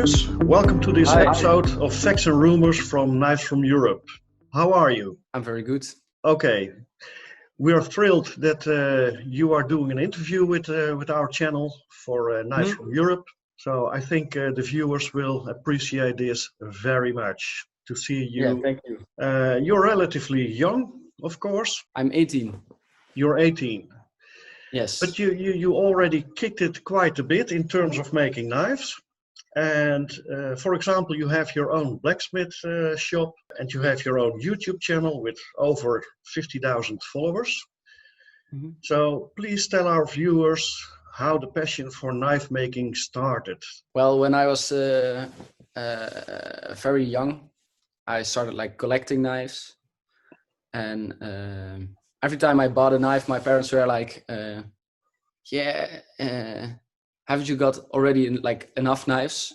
Floris. Welcome to this Hi. episode of Facts and Rumours from Knives from Europe. How are you? I'm very good. Okay, we are thrilled that you are doing an interview with our channel for Knives from Europe. So I think the viewers will appreciate this very much to see you. Yeah, thank you. You're relatively young, of course. I'm 18. You're 18. Yes. But you already kicked it quite a bit in terms of making knives. And for example, you have your own blacksmith shop and you have your own YouTube channel with over 50,000 followers. Mhm. So please tell our viewers how the passion for knife making started. Well, when I was very young, I started like collecting knives, and every time I bought a knife, my parents were like, haven't you got already like enough knives?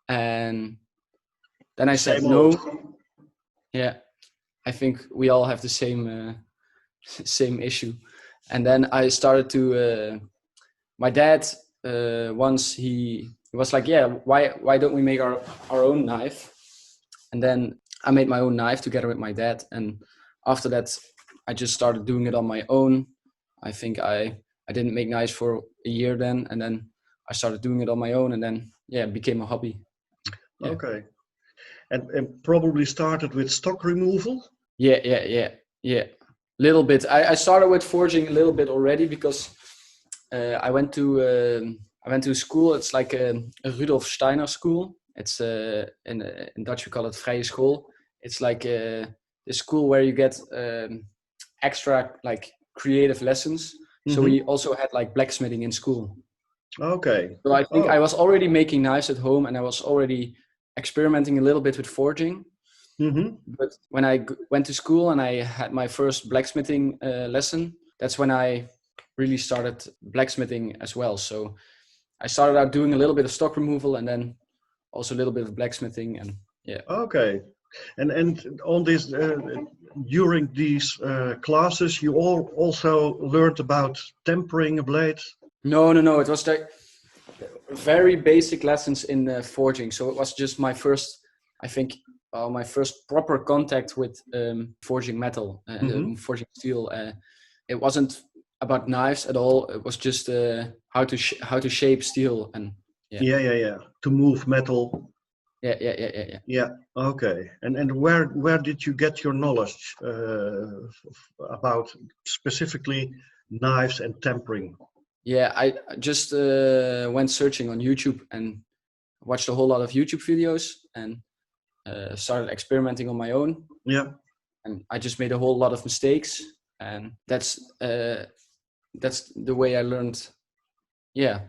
And then I said Same no. old. Yeah, I think we all have the same issue. And then I started to my dad once he was like, yeah, why don't we make our own knife? And then I made my own knife together with my dad, and after that I just started doing it on my own. I think I didn't make knives for a year then, and then I started doing it on my own, and then it became a hobby. Yeah. Okay. And probably started with stock removal? Yeah. Little bit. I started with forging a little bit already because I went to school. It's like a Rudolf Steiner school. It's in Dutch we call it vrije school. It's like a school where you get extra like creative lessons. So we also had like blacksmithing in school. Okay. So I think I was already making knives at home, and I was already experimenting a little bit with forging. But when I went to school and I had my first blacksmithing lesson, that's when I really started blacksmithing as well. So I started out doing a little bit of stock removal and then also a little bit of blacksmithing, and yeah. Okay. And on this during these classes, you also learned about tempering a blade. No. It was like very basic lessons in forging. So it was just my first, I think, my first proper contact with forging metal and forging steel. It wasn't about knives at all. It was just how to shape steel and Yeah. To move metal. Yeah. Yeah. Okay. And where did you get your knowledge about specifically knives and tempering? Yeah, I just went searching on YouTube and watched a whole lot of YouTube videos and started experimenting on my own. Yeah. And I just made a whole lot of mistakes, and that's the way I learned. Yeah.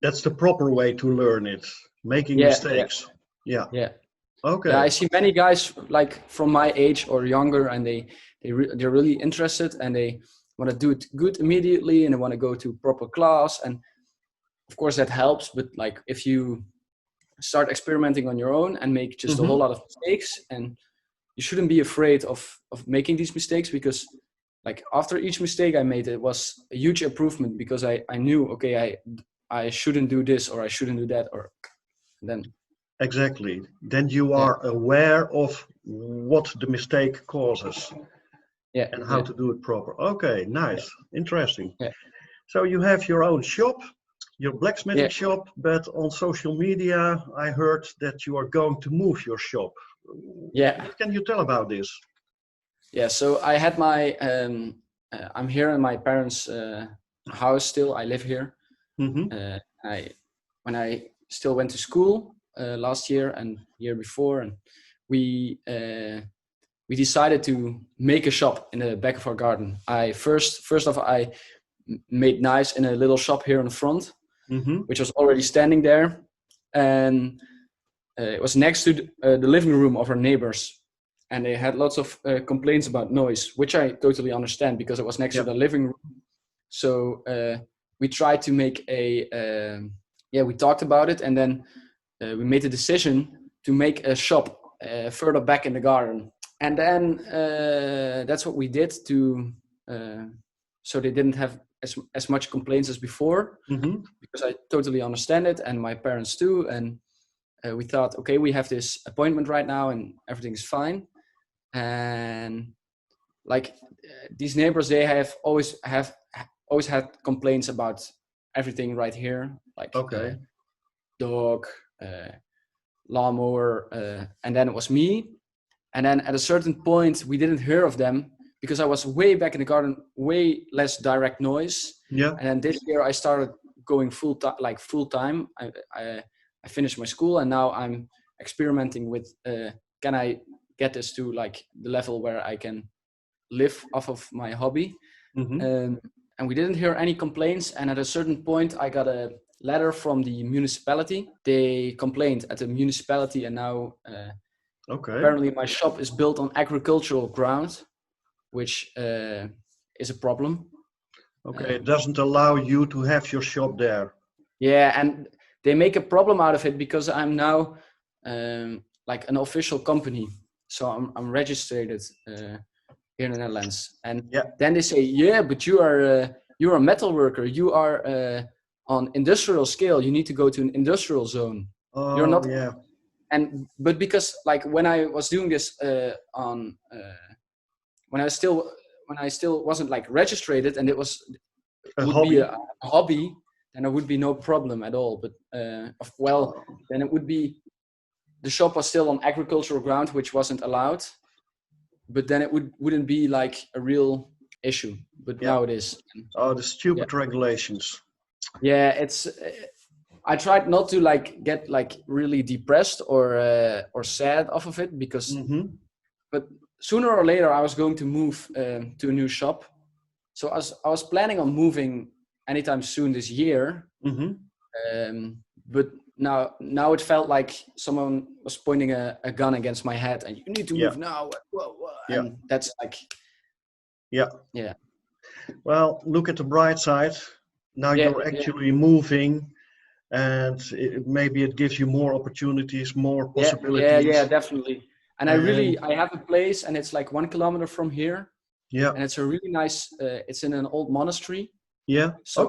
That's the proper way to learn it. Making mistakes. Yeah. Okay. Yeah, I see many guys like from my age or younger, and they're really interested and they want to do it good immediately and they want to go to proper class, and of course that helps. But like if you start experimenting on your own and make just a whole lot of mistakes, and you shouldn't be afraid of making these mistakes, because like after each mistake I made, it was a huge improvement because I knew, okay, I shouldn't do this or I shouldn't do that, or then. Exactly. Then you are aware of what the mistake causes and how to do it proper. Okay, nice. Interesting. Yeah. So you have your own shop, your blacksmithing shop, but on social media, I heard that you are going to move your shop. Yeah. What can you tell about this? Yeah, so I had my, I'm here in my parents' house still. I live here. When I still went to school last year and year before, and we decided to make a shop in the back of our garden. First off, I made knives in a little shop here in the front, which was already standing there, and it was next to the living room of our neighbors, and they had lots of complaints about noise, which I totally understand because it was next to the living room. So we tried to make we talked about it, and then we made a decision to make a shop further back in the garden. And then that's what we did to so they didn't have as much complaints as before, because I totally understand it, and my parents too. And we thought, okay, we have this appointment right now and everything's fine. And like these neighbors, they have always had complaints about everything right here, like Okay. dog, lawnmower, and then it was me. And then at a certain point, we didn't hear of them because I was way back in the garden, way less direct noise. Yeah. And then this year I started going full time. I finished my school and now I'm experimenting with, can I get this to like the level where I can live off of my hobby? Mm-hmm. And we didn't hear any complaints. And at a certain point, I got a letter from the municipality. They complained at the municipality, and now Okay. apparently my shop is built on agricultural ground, which is a problem. Okay, it doesn't allow you to have your shop there. Yeah, and they make a problem out of it because I'm now like an official company, so I'm registered here in the Netherlands. And then they say, yeah, but you're a metal worker. You are on industrial scale. You need to go to an industrial zone. Oh, You're not. yeah. But because like when I was doing this when I still wasn't like registered and it would be a hobby, then there would be no problem at all. But then it would be, the shop was still on agricultural ground, which wasn't allowed. But then it wouldn't be like a real issue. But now it is. Oh, the stupid regulations. Yeah, it's. I tried not to like get like really depressed or sad off of it because, but sooner or later I was going to move to a new shop. So I was planning on moving anytime soon this year. But now it felt like someone was pointing a gun against my head and you need to move now. Whoa. And that's like, yeah. Well, look at the bright side. Now you're actually moving, and maybe it gives you more opportunities, more possibilities. Yeah, definitely. And I have a place, and it's like 1 kilometer from here. Yeah. And it's a really nice. It's in an old monastery. Yeah. So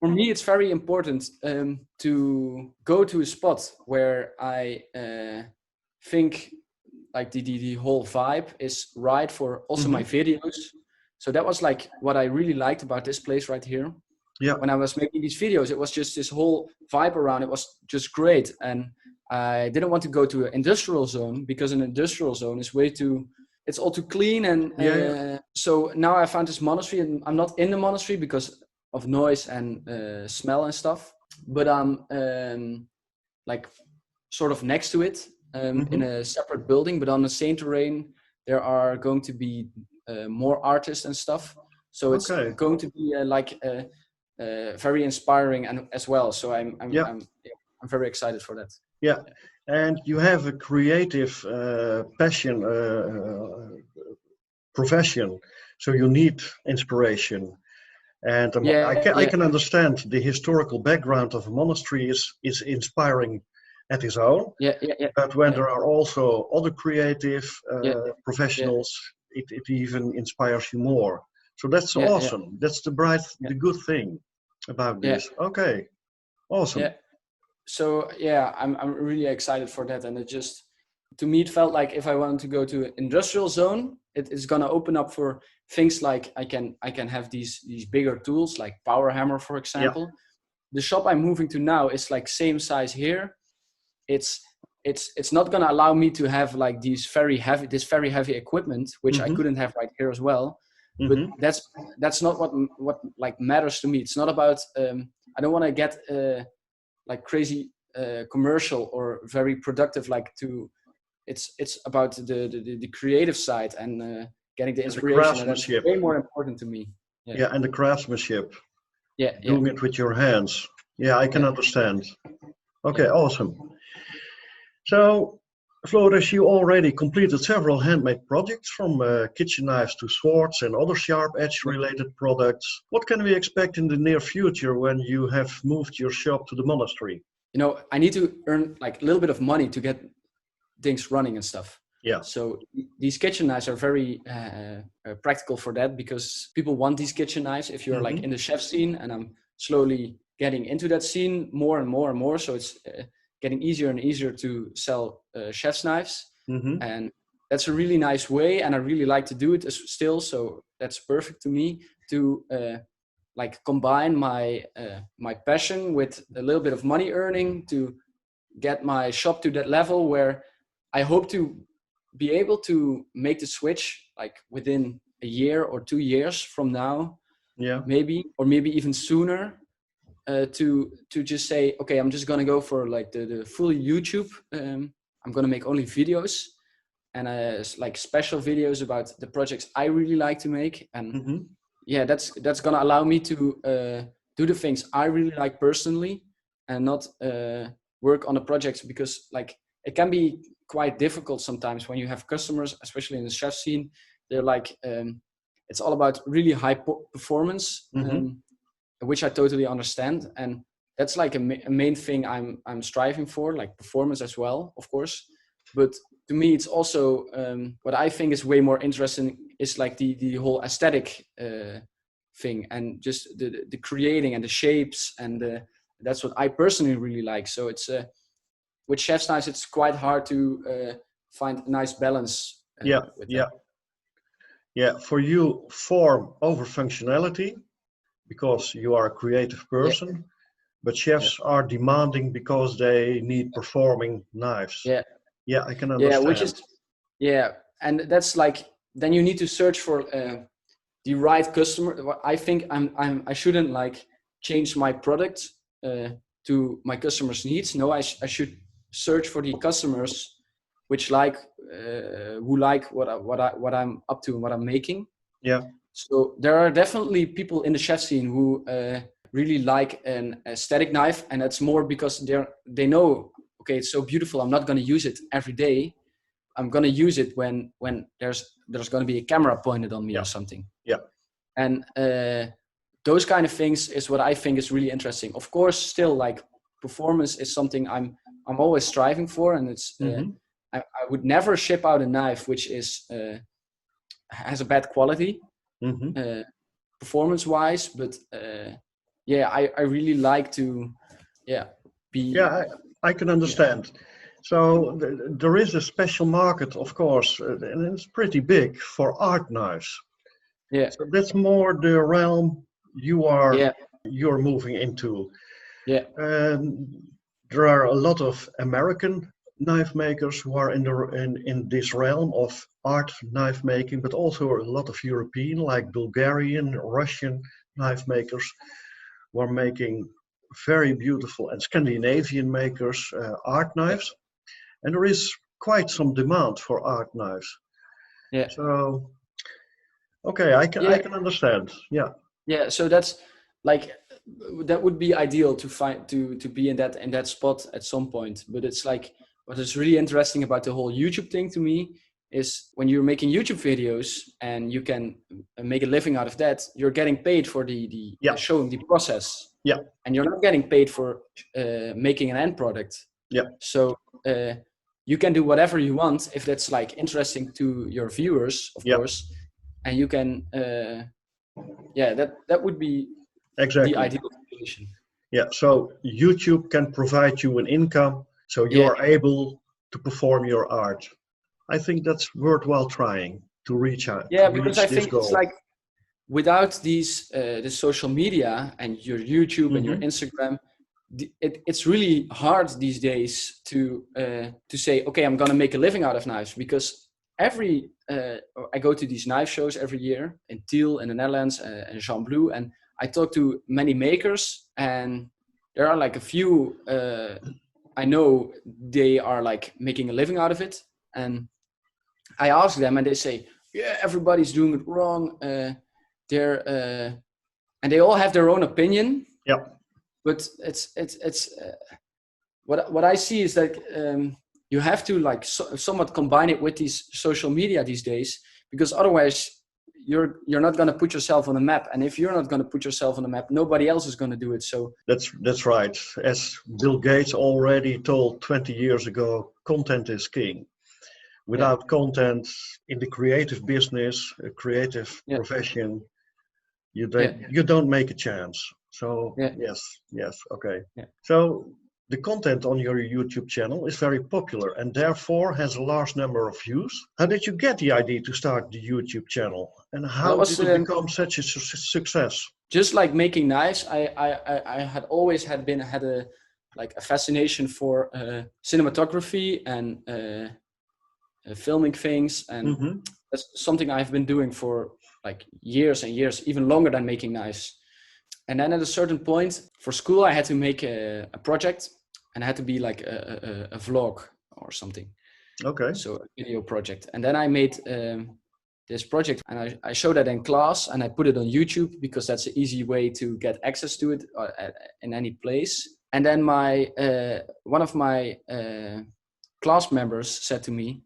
for me, it's very important to go to a spot where I think like the whole vibe is right for also my videos. So that was like what I really liked about this place right here. Yeah. When I was making these videos, it was just this whole vibe around. It was just great. And I didn't want to go to an industrial zone because an industrial zone is it's all too clean. And so now I found this monastery, and I'm not in the monastery because of noise and smell and stuff, but I'm like sort of next to it in a separate building, but on the same terrain, there are going to be more artists and stuff. So it's going to be very inspiring and as well. So I'm very excited for that. Yeah. And you have a creative passion, profession, so you need inspiration. And I can understand the historical background of a monastery is inspiring at its own. But when there are also other creative professionals, it even inspires you more. So that's awesome. That's the good thing about this. Okay, awesome. Yeah. So I'm really excited for that, and it just, to me, it felt like if I wanted to go to an industrial zone, it's gonna open up for things like I can have these bigger tools like power hammer, for example. The shop I'm moving to now is like same size here. It's not gonna allow me to have like this very heavy equipment, which I couldn't have right here as well. But that's not what like matters to me. It's not about I don't want to get like crazy commercial or very productive it's about the creative side and getting the inspiration, and that's way more important to me. And the craftsmanship, doing it with your hands. I can understand. Okay, awesome. So Floris, you already completed several handmade projects, from kitchen knives to swords and other sharp edge related products. What can we expect in the near future when you have moved your shop to the monastery? I need to earn like a little bit of money to get things running and stuff. So these kitchen knives are very practical for that, because people want these kitchen knives if you're like in the chef scene, and I'm slowly getting into that scene more and more and more. So it's getting easier and easier to sell chef's knives, Mm-hmm. and that's a really nice way, and I really like to do it still. So that's perfect to me to like combine my my passion with a little bit of money earning to get my shop to that level where I hope to be able to make the switch like within a year or 2 years from now, Yeah. maybe, or maybe even sooner, to just say, okay, I'm just gonna go for like the full YouTube. I'm gonna make only videos and like special videos about the projects I really like to make, and Mm-hmm. yeah, that's gonna allow me to do the things I really like personally, and not work on the projects, because like it can be quite difficult sometimes when you have customers, especially in the chef scene. They're like it's all about really high performance, Mm-hmm. which I totally understand, and that's like a main thing I'm striving for, like performance as well, of course. But to me, it's also what I think is way more interesting is like the whole aesthetic thing, and just the creating and the shapes, and that's what I personally really like. So it's with chef's knives, it's quite hard to find a nice balance Yeah. with Yeah. that. Yeah. For you, form over functionality because you are a creative Yeah, person, but yeah, chefs are demanding because they need performing knives. yeah, Yeah, I can yeah. Which understand. is yeah, and that's like then you need to search for the right customer. I think I shouldn't like change my product to my customers' needs. No, I should search for the customers which like who like what I'm up to and what I'm making. Yeah. So there are definitely people in the chef scene who really like an aesthetic knife, and that's more because they know, okay, it's so beautiful. I'm not going to use it every day. I'm going to use it when there's going to be a camera pointed on me Yeah. or something. Yeah. And those kind of things is what I think is really interesting. Of course, still like performance is something I'm always striving for, and it's Mm-hmm. I would never ship out a knife which is has a bad quality Mm-hmm. performance wise, but yeah, I really like to be Yeah, I can yeah understand. So there is a special market, of course, and it's pretty big for art knives. yeah So that's more the realm yeah you're moving into. yeah Um, there are a lot of American knife makers who are in this realm of art knife making, but also a lot of European, like Bulgarian, Russian knife makers who are making very beautiful, and Scandinavian makers art yeah knives. And there is quite some demand for art knives. yeah So okay, I yeah can understand. Yeah. yeah. So that's like that would be ideal to find to be in that spot at some point. But it's like what is really interesting about the whole YouTube thing to me is when you're making YouTube videos and you can make a living out of that, you're getting paid for the Yeah. showing the process, Yeah. and you're not getting paid for making an end product. Yeah. So you can do whatever you want if that's like interesting to your viewers, of Yeah. course, and you can yeah, that would be the Exactly. ideal situation. Yeah. So YouTube can provide you an income, so you Yeah, are able to perform your art. I think that's worthwhile trying to yeah, because I this think it's goal. like without these the social media and your YouTube and your Mm-hmm. Instagram, it's really hard these days to say, okay, I'm gonna make a living out of knives, because every I go to these knife shows every year in Tiel in the Netherlands and Jean Bleu, and I talk to many makers, and there are like a few I know they are like making a living out of it, and I ask them and they say, yeah, everybody's doing it wrong. They're and they all have their own opinion, Yeah. but it's what I see is that you have to like somewhat combine it with these social media these days, because otherwise you're not going to put yourself on the map, and if you're not going to put yourself on the map, nobody else is going to do it. So That's right. As Bill Gates already told 20 years ago, content is king. yeah, Without content in the creative business, a creative yeah, profession, yeah, you don't make a chance. So yeah, yes, yes, okay. yeah, So the content on your YouTube channel is very popular and therefore has a large number of views. How did you get the idea to start the YouTube channel, and how was, did it become such a success? just like making knives, I had always had a fascination for cinematography and filming things, and Mm-hmm. that's something I've been doing for like years and years, even longer than making knives. And then at a certain point for school, I had to make a project, and it had to be like a vlog or something. Okay. So a video project. And then I made this project, and I showed that in class, and I put it on YouTube because that's an easy way to get access to it in any place. And then one of my class members said to me,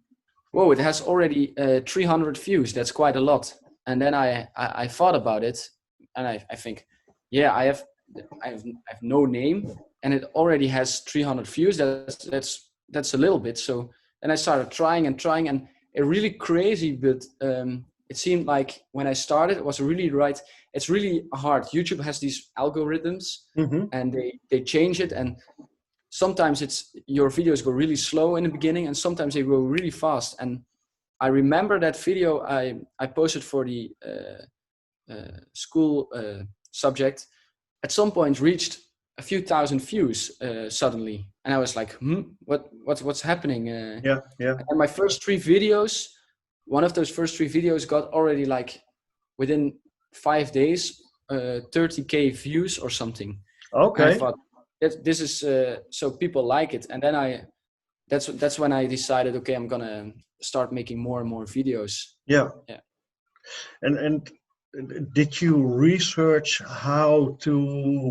"Whoa, it has already 300 views. That's quite a lot." And then I thought about it, and I think, yeah, I have no name, and it already has 300 views. That's a little bit. So then I started trying, and it really crazy, but it seemed like when I started, it was really right. It's really hard. YouTube has these algorithms, Mm-hmm. and they change it, and sometimes your videos go really slow in the beginning, and sometimes they go really fast. And I remember that video I posted for the school subject at some point reached a few thousand views suddenly, and I was like, what's happening? Yeah. And my first 3 videos, one of those first 3 videos got already like within 5 days 30K views or something. Okay. And I thought this is so people like it, and then that's when I decided, okay, I'm gonna start making more and more videos. Yeah. Yeah. And did you research how to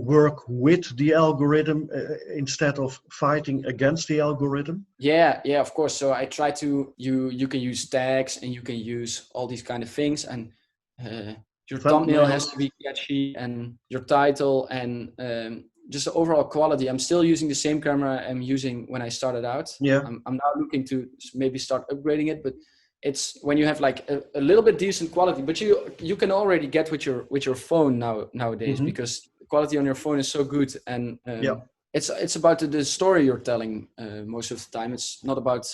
work with the algorithm instead of fighting against the algorithm? Yeah, of course. So I try to you can use tags, and you can use all these kind of things, and your thumbnail has to be catchy, and your title, and just the overall quality. I'm still using the same camera I'm using when I started out. Yeah. I'm now looking to maybe start upgrading it, but it's when you have like a little bit decent quality, but you can already get with your phone nowadays, Mm-hmm. because the quality on your phone is so good, and it's about the story you're telling most of the time. It's not about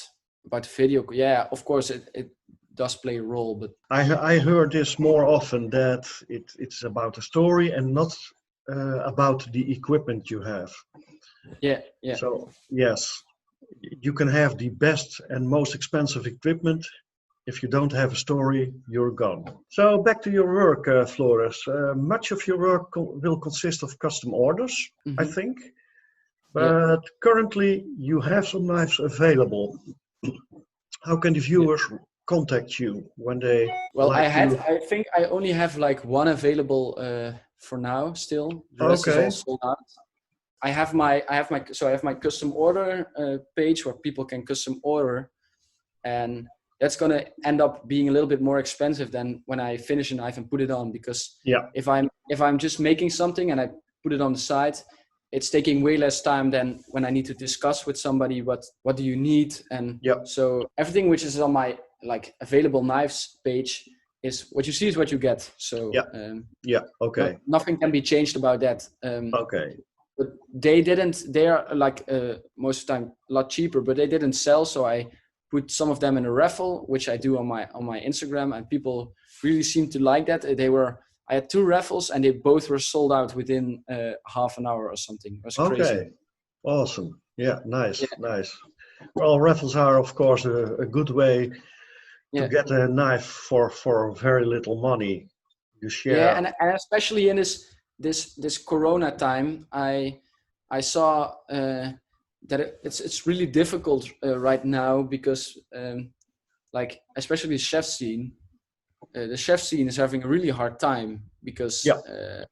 the video. Yeah, of course it does play a role, but I heard this more often, that it's about the story and not about the equipment you have. Yeah. So yes, you can have the best and most expensive equipment. If you don't have a story, you're gone. So back to your work, Floris. Much of your work will consist of custom orders, Mm-hmm. I think. But currently you have some knives available. How can the viewers contact you when they I think I only have like one available for now still. The rest is all sold out. I have my custom order page where people can custom order, and that's going to end up being a little bit more expensive than when I finish a knife and put it on, because if I'm just making something and I put it on the side, it's taking way less time than when I need to discuss with somebody what do you need. And so everything which is on my like available knives page is what you see is what you get. So okay. Nothing can be changed about that. Okay. But they are like most of the time a lot cheaper, but they didn't sell, so I put some of them in a raffle, which I do on my Instagram, and people really seem to like that. I had 2 raffles, and they both were sold out within half an hour or something. It was crazy. Okay, awesome. Yeah, nice. Well, raffles are of course a good way to get a knife for very little money. You share. Yeah, and especially in this Corona time, I saw that it's really difficult right now, because like especially the chef scene is having a really hard time, because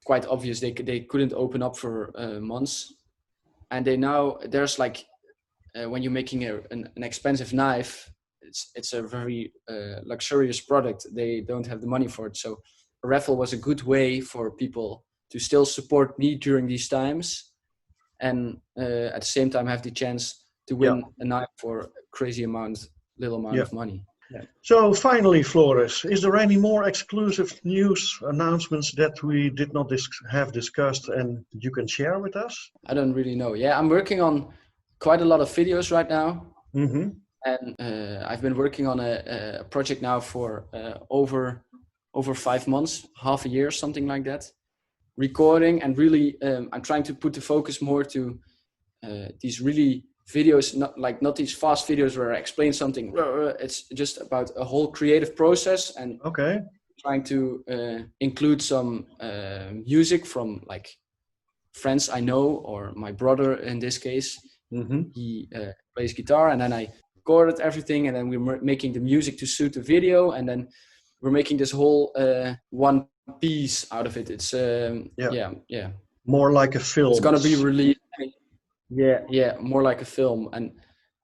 quite obvious they couldn't open up for months, and there's like when you're making an expensive knife, it's a very luxurious product. They don't have the money for it, so a raffle was a good way for people to still support me during these times, and at the same time have the chance to win a knife for a crazy little amount of money. Yeah. So finally, Floris, is there any more exclusive news announcements that we did not have discussed and you can share with us? I don't really know. Yeah, I'm working on quite a lot of videos right now. Mm-hmm. And I've been working on a project now for over 5 months, half a year, something like that. Recording and really, I'm trying to put the focus more to these really videos, not these fast videos where I explain something. It's just about a whole creative process and Okay. trying to include some music from like friends I know, or my brother in this case. Mm-hmm. He plays guitar, and then I recorded everything, and then we're making the music to suit the video, and then we're making this whole one piece out of it. It's yeah. More like a film. It's gonna be released. Yeah, more like a film, and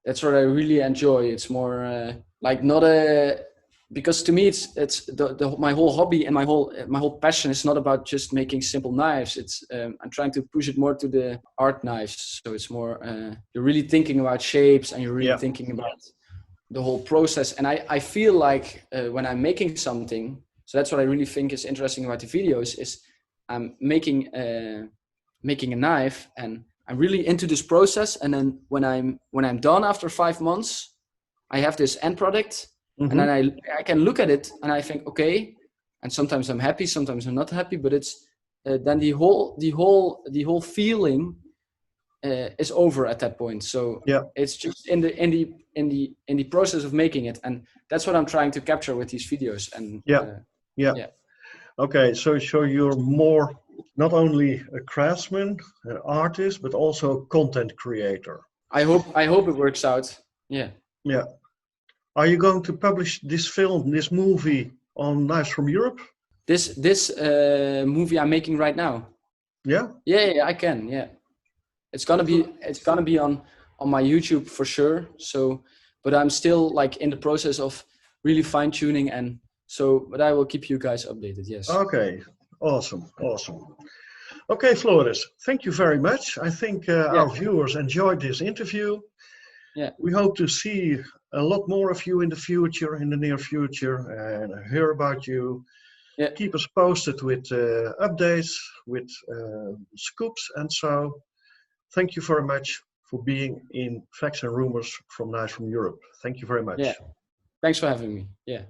that's what I really enjoy. It's more like not a, because to me it's my whole hobby and my whole passion is not about just making simple knives. It's I'm trying to push it more to the art knives. So it's more you're really thinking about shapes, and you're really thinking about the whole process. And I feel like when I'm making something, so that's what I really think is interesting about the videos, is I'm making a knife, and I'm really into this process. And then when I'm done after 5 months, I have this end product. Mm-hmm. And then I can look at it and I think, okay, and sometimes I'm happy, sometimes I'm not happy, but it's then the whole feeling is over at that point. So it's just in the process of making it, and that's what I'm trying to capture with these videos. And Okay, so you're more not only a craftsman, an artist, but also content creator. I hope it works out. Yeah. Are you going to publish this movie on Knives from Europe? This movie I'm making right now. Yeah, I can. Yeah, it's gonna be on my YouTube for sure. So, but I'm still like in the process of really fine tuning, and so, but I will keep you guys updated. Yes. Okay. Awesome. Okay, Floris, thank you very much. I think our viewers enjoyed this interview. Yeah. We hope to see a lot more of you in the near future, and hear about you. Yeah. Keep us posted with updates, with scoops, and so. Thank you very much for being in Facts and Rumours from Knives from Europe. Thank you very much. Yeah. Thanks for having me. Yeah.